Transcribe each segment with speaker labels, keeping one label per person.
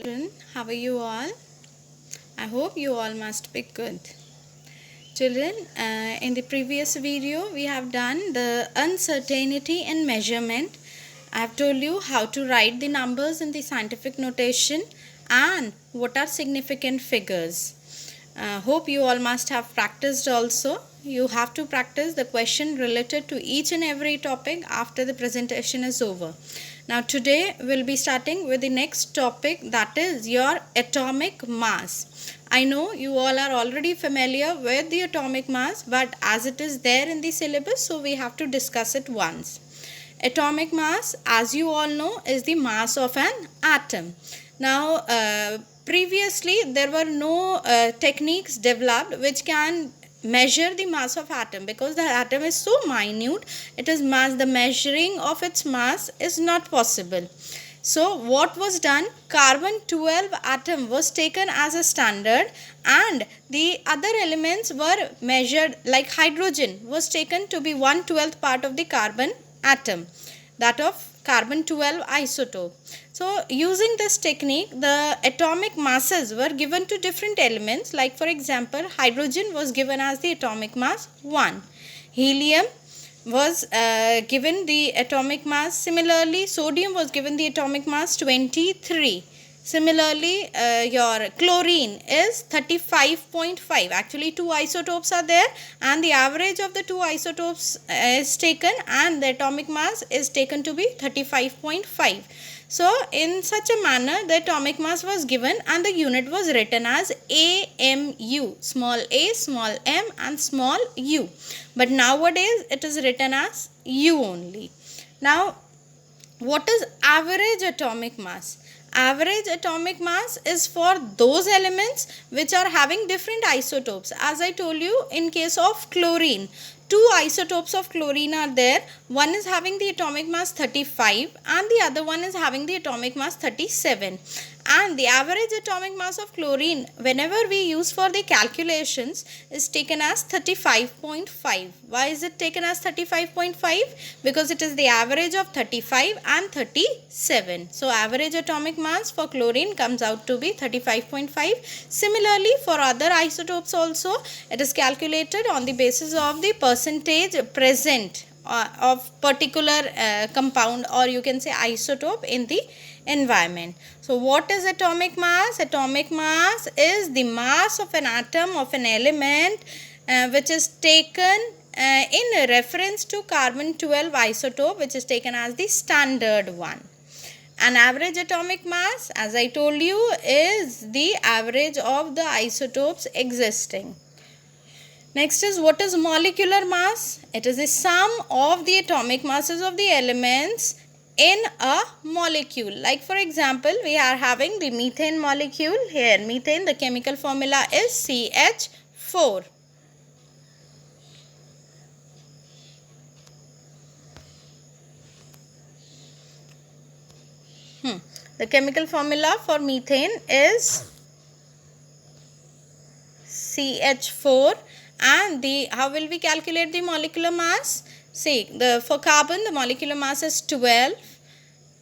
Speaker 1: Children, how are you all? I hope you all must be good. Children, in the previous video we have done the uncertainty in measurement. I have told you how to write the numbers in the scientific notation and what are significant figures. Hope you all must have practiced also. You have to practice the question related to each and every topic after the presentation is over. Now today we'll be starting with the next topic, that is your atomic mass. I know you all are already familiar with the atomic mass, but as it is there in the syllabus, so we have to discuss it once. Atomic mass, as you all know, is the mass of an atom. Now previously there were no techniques developed which can measure the mass of atom, because the atom is so minute, the measuring of its mass is not possible. So what was done, carbon 12 atom was taken as a standard, and the other elements were measured, like hydrogen was taken to be 1/12 part of the carbon atom, that of carbon 12 isotope. So using this technique, the atomic masses were given to different elements, like for example hydrogen was given as the atomic mass 1, helium was given the atomic mass, similarly sodium was given the atomic mass 23. Similarly, your chlorine is 35.5. Actually, two isotopes are there, and the average of the two isotopes is taken, and the atomic mass is taken to be 35.5. So, in such a manner, the atomic mass was given, and the unit was written as AMU, small a, small m, and small u. But nowadays, it is written as U only. Now, what is average atomic mass? Average atomic mass is for those elements which are having different isotopes. As I told you, in case of chlorine, two isotopes of chlorine are there. One is having the atomic mass 35 and the other one is having the atomic mass 37. And the average atomic mass of chlorine, whenever we use for the calculations, is taken as 35.5. Why is it taken as 35.5? Because it is the average of 35 and 37. So average atomic mass for chlorine comes out to be 35.5. Similarly, for other isotopes also, it is calculated on the basis of the percentage present of particular compound, or you can say isotope, in the environment. So what is atomic mass? Atomic mass is the mass of an atom, of an element which is taken in reference to carbon 12 isotope, which is taken as the standard one. An average atomic mass, as I told you, is the average of the isotopes existing. Next is, what is molecular mass? It is the sum of the atomic masses of the elements in a molecule. Like for example, we are having the methane molecule here. Methane, the chemical formula is CH4. The chemical formula for methane is CH4. And how will we calculate the molecular mass? See, for carbon, the molecular mass is 12.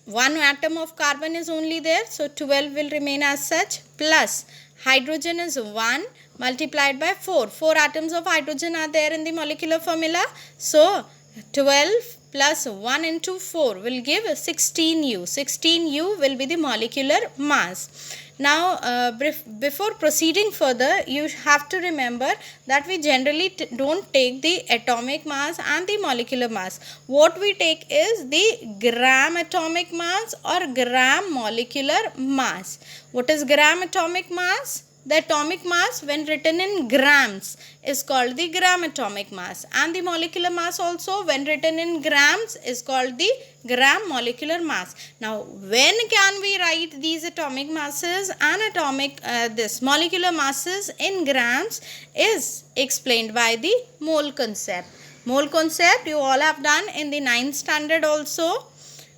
Speaker 1: One atom of carbon is only there, so 12 will remain as such, plus hydrogen is 1 multiplied by 4. 4 atoms of hydrogen are there in the molecular formula. So 12 plus 1 into 4 will give 16U. 16U will be the molecular mass. Now, before proceeding further, you have to remember that we generally don't take the atomic mass and the molecular mass. What we take is the gram atomic mass or gram molecular mass. What is gram atomic mass? The atomic mass, when written in grams, is called the gram atomic mass, and the molecular mass also, when written in grams, is called the gram molecular mass. Now, when can we write these atomic masses and this molecular masses in grams is explained by the mole concept. Mole concept you all have done in the 9th standard also.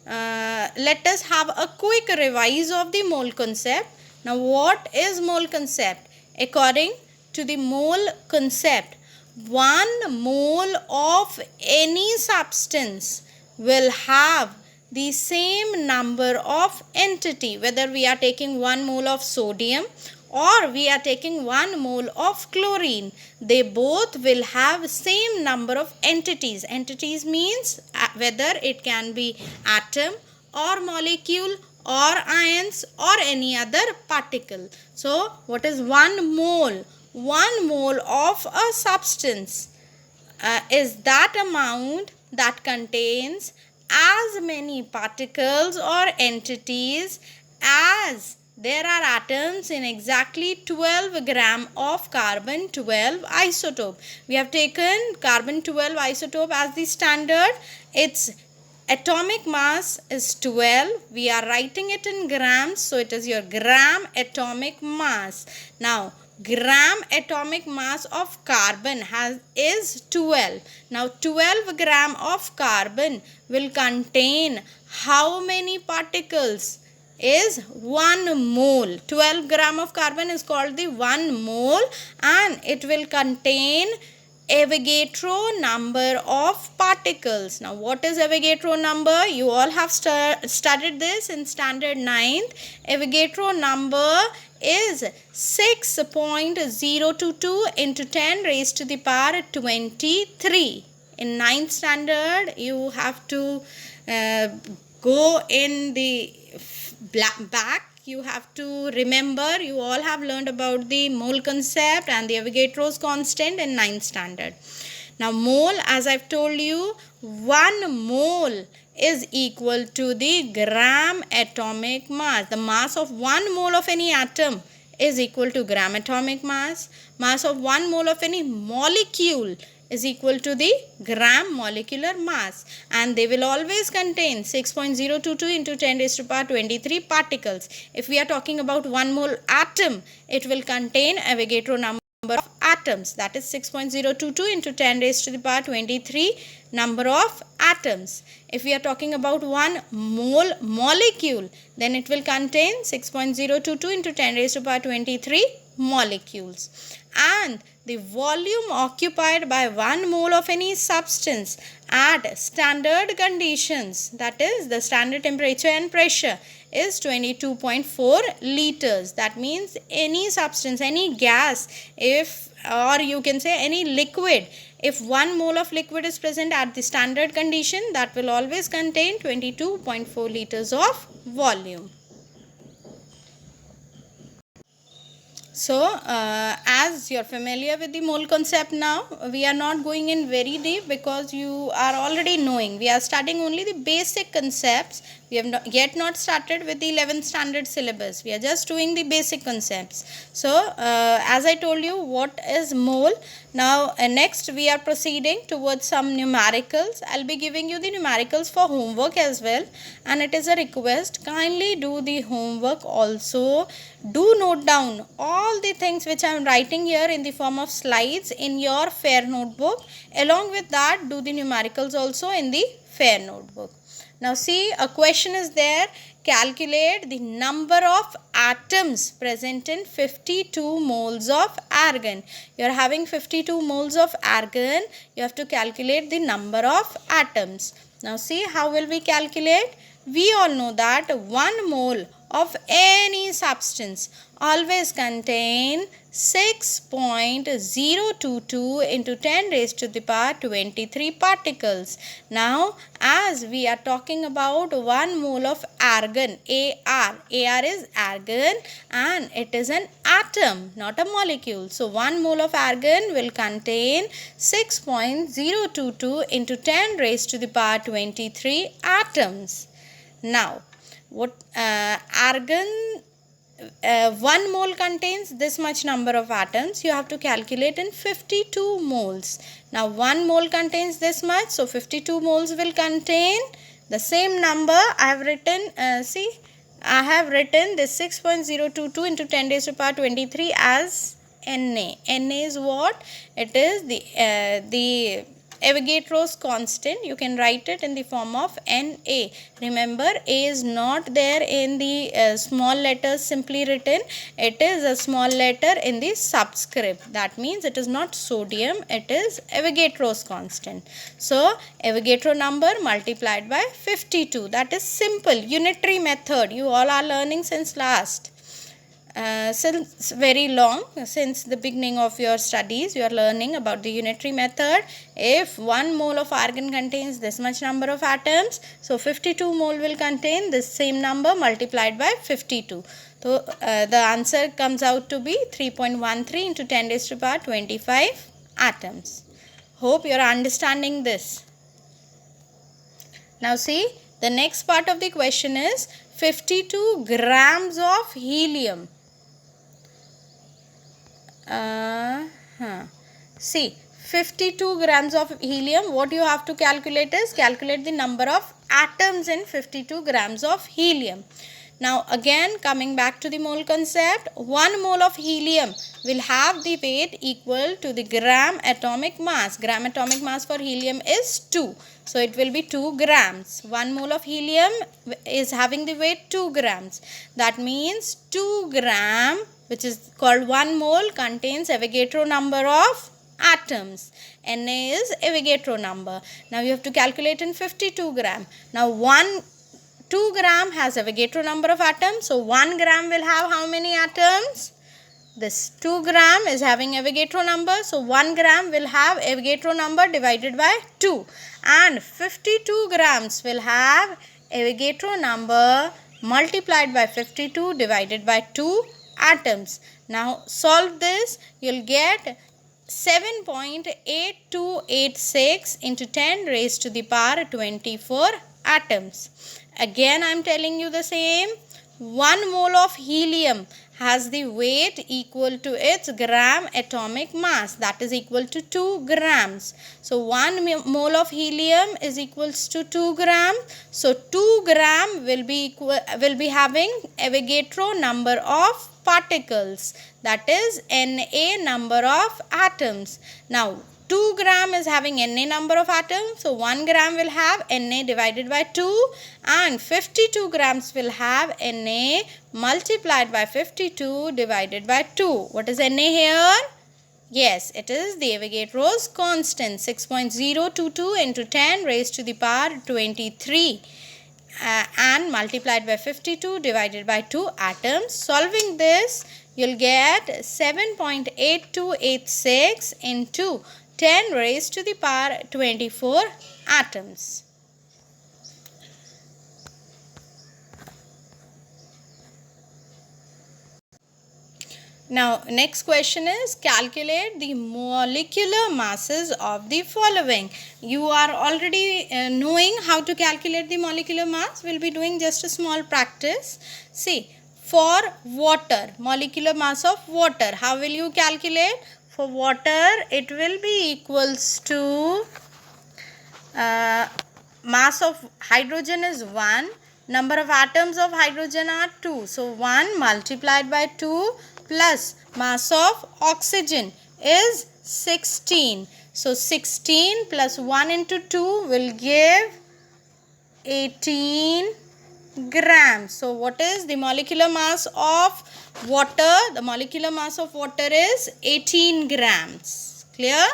Speaker 1: Let us have a quick revise of the mole concept. Now, what is mole concept? According to the mole concept, 1 mole of any substance will have the same number of entity, whether we are taking 1 mole of sodium or we are taking 1 mole of chlorine, they both will have same number of entities. Entities means whether it can be atom or molecule or ions or any other particle. So what is 1 mole? 1 mole of a substance is that amount that contains as many particles or entities as there are atoms in exactly 12 gram of carbon 12 isotope. We have taken carbon 12 isotope as the standard. Its atomic mass is 12. We are writing it in grams, so it is your gram atomic mass. Now gram atomic mass of carbon is 12. Now 12 gram of carbon will contain how many particles? Is 1 mole. 12 gram of carbon is called the 1 mole, and it will contain Avogadro number of particles. Now what is Avogadro number? You all have studied this in standard 9th. Avogadro number is 6.022 into 10 raised to the power 23. In 9th standard you have to go in the back. You have to remember, you all have learned about the mole concept and the Avogadro's constant in 9th standard. Now mole, as I've told you, 1 mole is equal to the gram atomic mass. The mass of 1 mole of any atom is equal to gram atomic mass. Mass of 1 mole of any molecule is equal to the gram molecular mass, and they will always contain 6.022 into 10 raised to the power 23 particles. If we are talking about 1 mole atom, it will contain Avogadro number of atoms, that is 6.022 into 10 raised to the power 23 number of atoms. If we are talking about 1 mole molecule, then it will contain 6.022 into 10 raised to the power 23 molecules. And the volume occupied by 1 mole of any substance at standard conditions, that is the standard temperature and pressure, is 22.4 liters. That means any substance, any gas, or you can say any liquid, if 1 mole of liquid is present at the standard condition, that will always contain 22.4 liters of volume. So, as you are familiar with the mole concept now, we are not going in very deep because you are already knowing. We are studying only the basic concepts. We have yet not started with the 11th standard syllabus. We are just doing the basic concepts. So, as I told you, what is mole? Now, next we are proceeding towards some numericals. I'll be giving you the numericals for homework as well. And it is a request, kindly do the homework also. Do note down all the things which I am writing here in the form of slides in your fair notebook. Along with that, do the numericals also in the fair notebook. Now see, a question is there. Calculate the number of atoms present in 52 moles of argon. You are having 52 moles of argon. You have to calculate the number of atoms. Now see, how will we calculate? We all know that 1 mole of any substance always contain 6.022 into 10 raised to the power 23 particles. Now, as we are talking about 1 mole of argon, AR is argon, and it is an atom, not a molecule. So, 1 mole of argon will contain 6.022 into 10 raised to the power 23 atoms. Now, what argon 1 mole contains this much number of atoms. You have to calculate in 52 moles. Now 1 mole contains this much, so 52 moles will contain the same number. I have written, I have written this 6.022 into 10 raised to the power 23 as Na. Na is what? It is the Avogadro's constant, you can write it in the form of Na. Remember, A is not there in the small letters simply written. It is a small letter in the subscript. That means it is not sodium, it is Avogadro's constant. So, Avogadro number multiplied by 52. That is simple, unitary method. You all are learning since very long, since the beginning of your studies you are learning about the unitary method. If 1 mole of argon contains this much number of atoms, so 52 mole will contain this same number multiplied by 52. So the answer comes out to be 3.13 into 10 raised to the power 25 atoms. Hope you are understanding this. Now see, the next part of the question is 52 grams of helium. See, 52 grams of helium, what you have to calculate is calculate the number of atoms in 52 grams of helium. Now again, coming back to the mole concept, 1 mole of helium will have the weight equal to the gram atomic mass. Gram atomic mass for helium is 2. So it will be 2 grams. 1 mole of helium is having the weight 2 grams. That means 2 gram, which is called 1 mole, contains Avogadro number of atoms. Na is Avogadro number. Now you have to calculate in 52 gram. Now 2 gram has Avogadro number of atoms. So 1 gram will have how many atoms? This 2 gram is having Avogadro number. So 1 gram will have Avogadro number divided by 2. And 52 grams will have Avogadro number multiplied by 52 divided by 2 atoms. Now solve this. You'll get 7.8286 into 10 raised to the power 24 atoms. Again I am telling you the same. 1 mole of helium has the weight equal to its gram atomic mass, that is equal to 2 grams. So 1 mole of helium is equals to 2 gram. So 2 gram will be having Avogadro number of particles, that is Na number of atoms. Now 2 gram is having Na number of atoms, so 1 gram will have Na divided by 2 and 52 grams will have Na multiplied by 52 divided by 2. What is Na here? Yes, it is the Avogadro's constant, 6.022 into 10 raised to the power 23 and multiplied by 52 divided by 2 atoms. Solving this, you'll get 7.8286 into 10 raised to the power 24 atoms. Now, next question is calculate the molecular masses of the following. You are already knowing how to calculate the molecular mass. We'll be doing just a small practice. See, for water, molecular mass of water, how will you calculate? For water, it will be equals to mass of hydrogen is 1, number of atoms of hydrogen are 2. So 1 multiplied by 2 plus mass of oxygen is 16. So 16 plus 1 into 2 will give 18 grams. So what is the molecular mass of water? The molecular mass of water is 18 grams. Clear?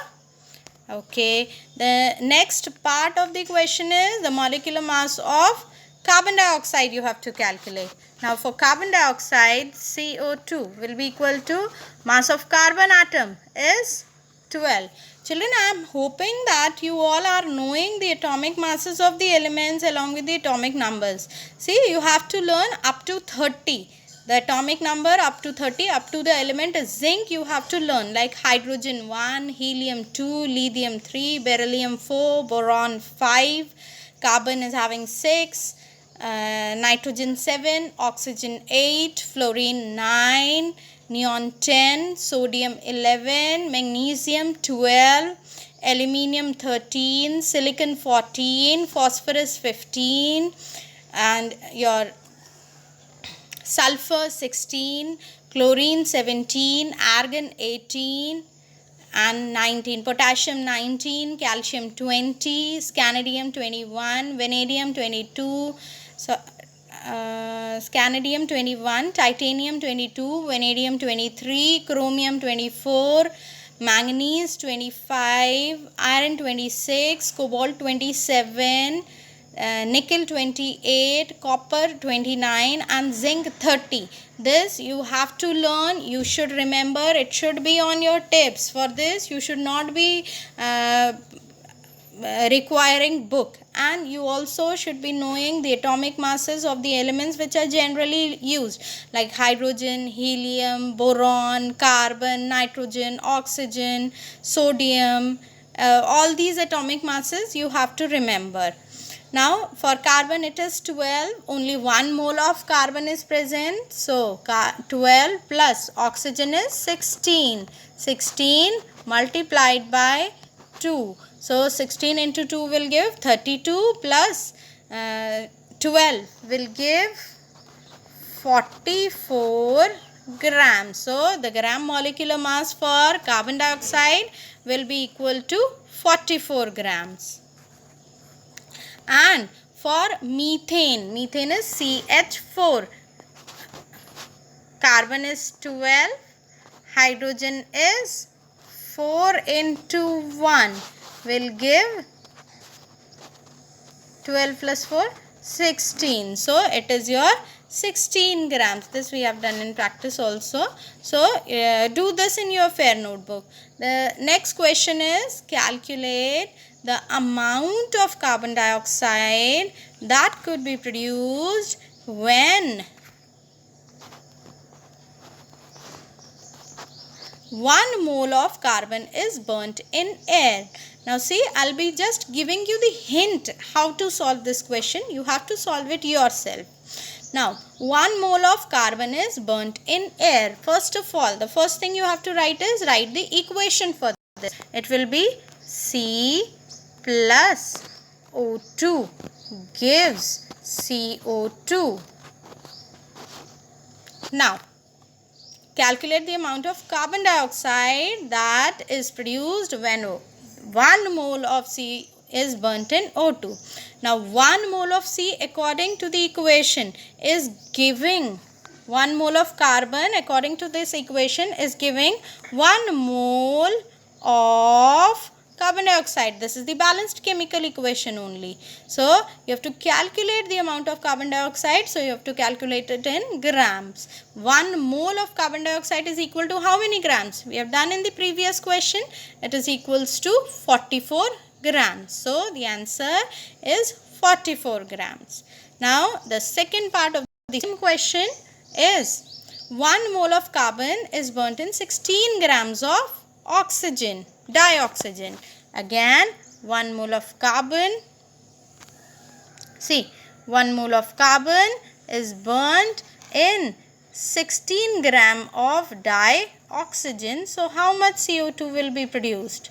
Speaker 1: Okay. The next part of the question is the molecular mass of carbon dioxide you have to calculate. Now for carbon dioxide, CO2 will be equal to mass of carbon atom is 12. Children, I am hoping that you all are knowing the atomic masses of the elements along with the atomic numbers. See, you have to learn up to 30. The atomic number up to 30, up to the element zinc you have to learn, like hydrogen 1, helium 2, lithium 3, beryllium 4, boron 5, carbon is having 6, nitrogen 7, oxygen 8, fluorine 9, neon 10, sodium 11, magnesium 12, aluminium 13, silicon 14, phosphorus 15, and your sulfur 16, chlorine 17, argon 18, and 19. Potassium 19, calcium 20, scandium 21, vanadium 22, so scandium 21, titanium 22, vanadium 23, chromium 24, manganese 25, iron 26, cobalt 27, nickel 28, copper 29 and zinc 30. This you have to learn, you should remember, it should be on your tips. For this you should not be requiring book, and you also should be knowing the atomic masses of the elements which are generally used, like hydrogen, helium, boron, carbon, nitrogen, oxygen, sodium. All these atomic masses you have to remember. Now for carbon it is 12, only 1 mole of carbon is present, so 12 plus oxygen is 16, 16 multiplied by 2, so 16 into 2 will give 32 plus 12 will give 44 grams. So the gram molecular mass for carbon dioxide will be equal to 44 grams. And for methane, methane is CH4. Carbon is 12, hydrogen is 4 into 1 will give 12 plus 4, 16. So it is your 16 grams. This we have done in practice also. So do this in your fair notebook. The next question is calculate the amount of carbon dioxide that could be produced when 1 mole of carbon is burnt in air. Now see, I'll be just giving you the hint how to solve this question. You have to solve it yourself. Now 1 mole of carbon is burnt in air. First of all, the first thing you have to write is write the equation for this. It will be C plus O2 gives CO2. Now calculate the amount of carbon dioxide that is produced when 1 mole of C is burnt in O2. Now 1 mole of C according to the equation is giving 1 mole of carbon according to this equation is giving 1 mole of carbon dioxide. This is the balanced chemical equation only. So you have to calculate the amount of carbon dioxide. So you have to calculate it in grams. 1 mole of carbon dioxide is equal to how many grams? We have done in the previous question. It is equals to 44 grams. So the answer is 44 grams. Now the second part of the same question is 1 mole of carbon is burnt in 16 grams of oxygen, dioxygen. Again 1 mole of carbon, see 1 mole of carbon is burnt in 16 gram of dioxygen. So how much CO2 will be produced?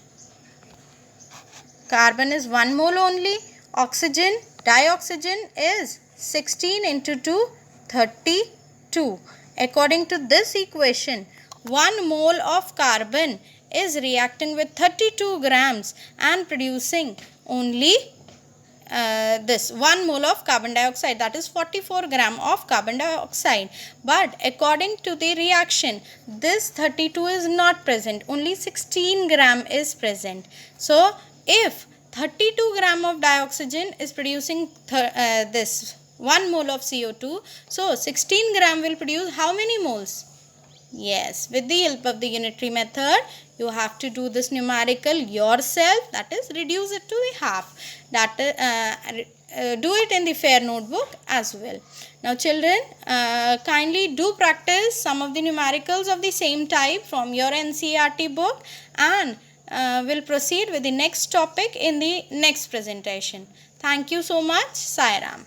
Speaker 1: Carbon is 1 mole only, oxygen, dioxygen is 16 into 2, 32. According to this equation, 1 mole of carbon is reacting with 32 grams and producing only this 1 mole of carbon dioxide, that is 44 gram of carbon dioxide. But according to the reaction, this 32 is not present, only 16 gram is present. So if 32 gram of dioxygen is producing this 1 mole of CO2, so 16 gram will produce how many moles? Yes, with the help of the unitary method, you have to do this numerical yourself, that is reduce it to the half. That do it in the fair notebook as well. Now children, kindly do practice some of the numericals of the same type from your NCERT book, and we'll proceed with the next topic in the next presentation. Thank you so much. Sai Ram.